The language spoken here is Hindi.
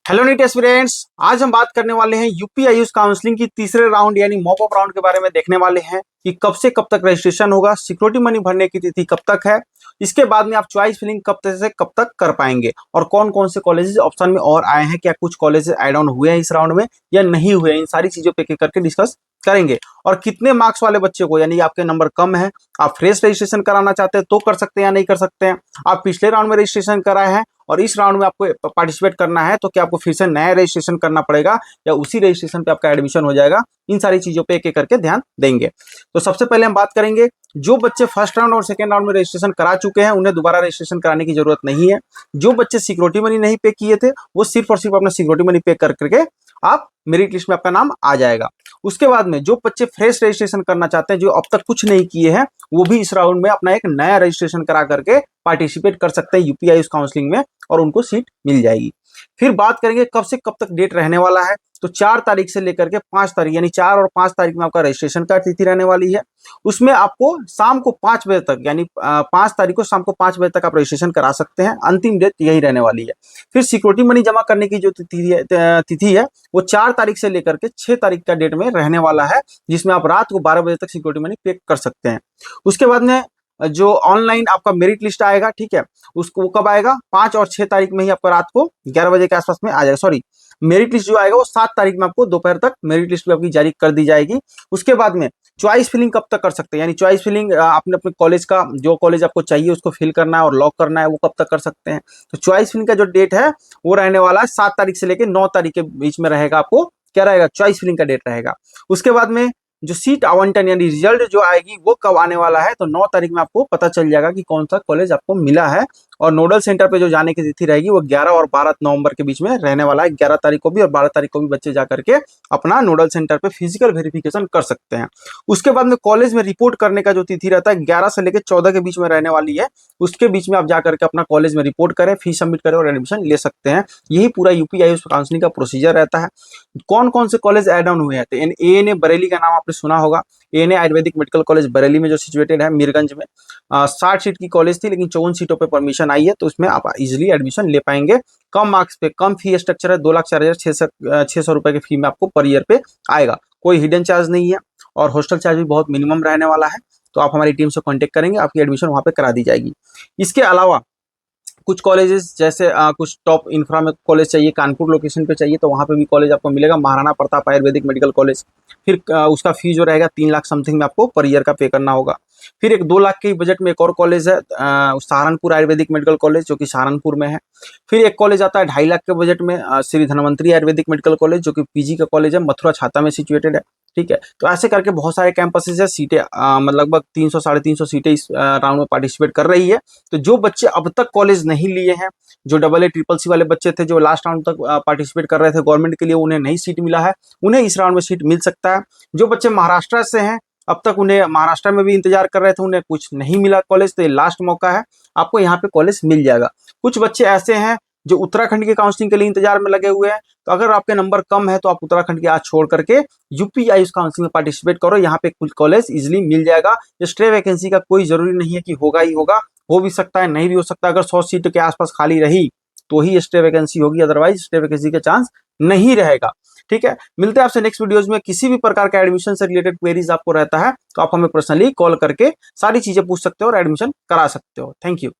हेलो नीट एस्पिरेंट्स, आज हम बात करने वाले हैं यूपी आयुष काउंसलिंग की तीसरे राउंड यानी मॉक अप राउंड के बारे में। देखने वाले हैं कि कब से कब तक रजिस्ट्रेशन होगा, सिक्योरिटी मनी भरने की तिथि कब तक है, इसके बाद में आप चॉइस फिलिंग कब से कब तक कर पाएंगे और कौन कौन से कॉलेजेस ऑप्शन में और आए हैं, क्या कुछ कॉलेजेस ऐड ऑन हुए हैं इस राउंड में या नहीं हुए हैं, इन सारी चीजों पे करके डिस्कस करेंगे। और कितने मार्क्स वाले बच्चे को, यानी आपके नंबर कम है, आप फ्रेश रजिस्ट्रेशन कराना चाहते हैं तो कर सकते हैं या नहीं कर सकते हैं, आप पिछले राउंड में रजिस्ट्रेशन कराए हैं और इस राउंड में आपको पार्टिसिपेट करना है तो क्या आपको फिर से नया रजिस्ट्रेशन करना पड़ेगा या उसी रजिस्ट्रेशन पे आपका एडमिशन हो जाएगा। इन सारी चीजों पे एक एक करके ध्यान देंगे। तो सबसे पहले हम बात करेंगे, जो बच्चे फर्स्ट राउंड और सेकेंड राउंड में रजिस्ट्रेशन करा चुके हैं उन्हें दोबारा रजिस्ट्रेशन कराने की जरूरत नहीं है। जो बच्चे सिक्योरिटी मनी नहीं पे किए थे वो सिर्फ और सिर्फ अपना सिक्योरिटी मनी पे करके आप मेरिट लिस्ट में आपका नाम आ जाएगा। उसके बाद में जो बच्चे फ्रेश रजिस्ट्रेशन करना चाहते हैं, जो अब तक कुछ नहीं किए हैं, वो भी इस राउंड में अपना एक नया रजिस्ट्रेशन करा करके पार्टिसिपेट कर सकते हैं यूपी आयुष काउंसलिंग में और उनको सीट मिल जाएगी। फिर बात करेंगे कब से कब तक डेट रहने वाला है, तो 4 तारीख से लेकर के 5 तारीख यानी 4 और 5 तारीख में आपका रजिस्ट्रेशन का तिथि रहने वाली है। उसमें आपको शाम को 5 बजे तक यानी 5 तारीख को शाम को 5 बजे तक आप रजिस्ट्रेशन करा सकते हैं। अंतिम डेट यही रहने वाली है। फिर सिक्योरिटी मनी जमा करने की जो तिथि है वो 4 तारीख से लेकर के 6 तारीख का डेट में रहने वाला है, जिसमें आप रात को 12 बजे तक सिक्योरिटी मनी पे कर सकते हैं। उसके बाद में जो ऑनलाइन आपका मेरिट लिस्ट आएगा, ठीक है, उसको कब आएगा, 5 और 6 तारीख में ही आपको रात को 11 बजे के आसपास में आ जाएगा। सॉरी, मेरिट लिस्ट जो आएगा वो 7 तारीख में आपको दोपहर तक मेरिट लिस्ट भी आपकी जारी कर दी जाएगी। उसके बाद में चॉइस फिलिंग कब तक कर सकते हैं, यानी चॉइस फिलिंग आपने अपने कॉलेज का जो कॉलेज आपको चाहिए उसको फिल करना है और लॉक करना है, वो कब तक कर सकते हैं। तो चॉइस फिलिंग का जो डेट है वो रहने वाला है 7 तारीख से लेकर 9 तारीख के बीच में रहेगा। आपको क्या रहेगा, चॉइस फिलिंग का डेट रहेगा। उसके बाद में जो सीट आवंटन यानी रिजल्ट जो आएगी वो कब आने वाला है, तो 9 तारीख में आपको पता चल जाएगा कि कौन सा कॉलेज आपको मिला है। और नोडल सेंटर पे जो जाने की तिथि रहेगी वो 11 और 12 नवंबर के बीच में रहने वाला है। 11 तारीख को भी और 12 तारीख को भी बच्चे जा करके अपना नोडल सेंटर पे फिजिकल वेरिफिकेशन कर सकते हैं। उसके बाद में कॉलेज में रिपोर्ट करने का जो तिथि रहता है 11 से लेकर 14 के बीच में रहने वाली है। उसके बीच में आप जा करके अपना कॉलेज में रिपोर्ट करें, फीस सबमिट करें और एडमिशन ले सकते हैं। यही पूरा यूपी आयुष काउंसलिंग का प्रोसीजर रहता है। कौन कौन से कॉलेज एड ऑन हुए हैं, तो एएनए बरेली का नाम आपने सुना होगा। ANA Ayurvedic medical college Bareilly में जो सिचुएटेड है मीरगंज में, 60 सीट की कॉलेज थी लेकिन 54 सीटों पे परमिशन आई है, तो उसमें आप इजीली एडमिशन ले पाएंगे। कम मार्क्स पे कम फी स्ट्रक्चर है, 2,04,600 रुपए की फी में आपको पर ईयर पे आएगा। कोई हिडन चार्ज नहीं है और हॉस्टल चार्ज भी बहुत मिनिमम रहने वाला है। तो आप हमारी टीम से कांटेक्ट करेंगे, आपकी एडमिशन वहाँ पे करा दी जाएगी। इसके अलावा कुछ कॉलेजेस जैसे कुछ टॉप इंफ्रा में कॉलेज चाहिए, कानपुर लोकेशन पे चाहिए, तो वहाँ पे भी कॉलेज आपको मिलेगा, महाराणा प्रताप आयुर्वेदिक मेडिकल कॉलेज। फिर उसका फी जो रहेगा 3 लाख समथिंग में आपको पर ईयर का पे करना होगा। फिर एक 2 लाख के बजट में एक और कॉलेज है, सहारनपुर आयुर्वेदिक मेडिकल कॉलेज जो कि सहारनपुर में है। फिर एक कॉलेज आता है 2.5 लाख के बजट में, श्री धनवंतरी आयुर्वेदिक मेडिकल कॉलेज जो कि पीजी का कॉलेज है, मथुरा छाता में सिचुएटेड है। ठीक है, तो ऐसे करके बहुत सारे कैंपसेस है, सीटें लगभग 300 साढ़े 300 सीटें इस राउंड में पार्टिसिपेट कर रही है। तो जो बच्चे अब तक कॉलेज नहीं लिए हैं, जो AA CCC वाले बच्चे थे जो लास्ट राउंड तक पार्टिसिपेट कर रहे थे गवर्नमेंट के लिए, उन्हें नहीं सीट मिला है, उन्हें इस राउंड में सीट मिल सकता है। जो बच्चे महाराष्ट्र से हैं, अब तक उन्हें महाराष्ट्र में भी इंतजार कर रहे थे, उन्हें कुछ नहीं मिला कॉलेज, तो ये लास्ट मौका है, आपको यहाँ पे कॉलेज मिल जाएगा। कुछ बच्चे ऐसे हैं जो उत्तराखंड के काउंसलिंग के लिए इंतजार में लगे हुए हैं, तो अगर आपके नंबर कम है तो आप उत्तराखंड के आज छोड़ करके यूपी आयुष काउंसलिंग में पार्टिसिपेट करो, यहाँ पे कुछ कॉलेज इजिली मिल जाएगा। स्टे वैकेंसी का कोई जरूरी नहीं है कि होगा ही होगा, हो भी सकता है नहीं भी हो सकता। अगर 100 सीट के आसपास खाली रही तो ही स्टे वैकेंसी होगी, अदरवाइज स्टे वैकेंसी का चांस नहीं रहेगा। ठीक है, मिलते हैं आपसे नेक्स्ट वीडियोज में। किसी भी प्रकार का एडमिशन से रिलेटेड क्वेरीज आपको रहता है तो आप हमें पर्सनली कॉल करके सारी चीजें पूछ सकते हो और एडमिशन करा सकते हो। Thank you.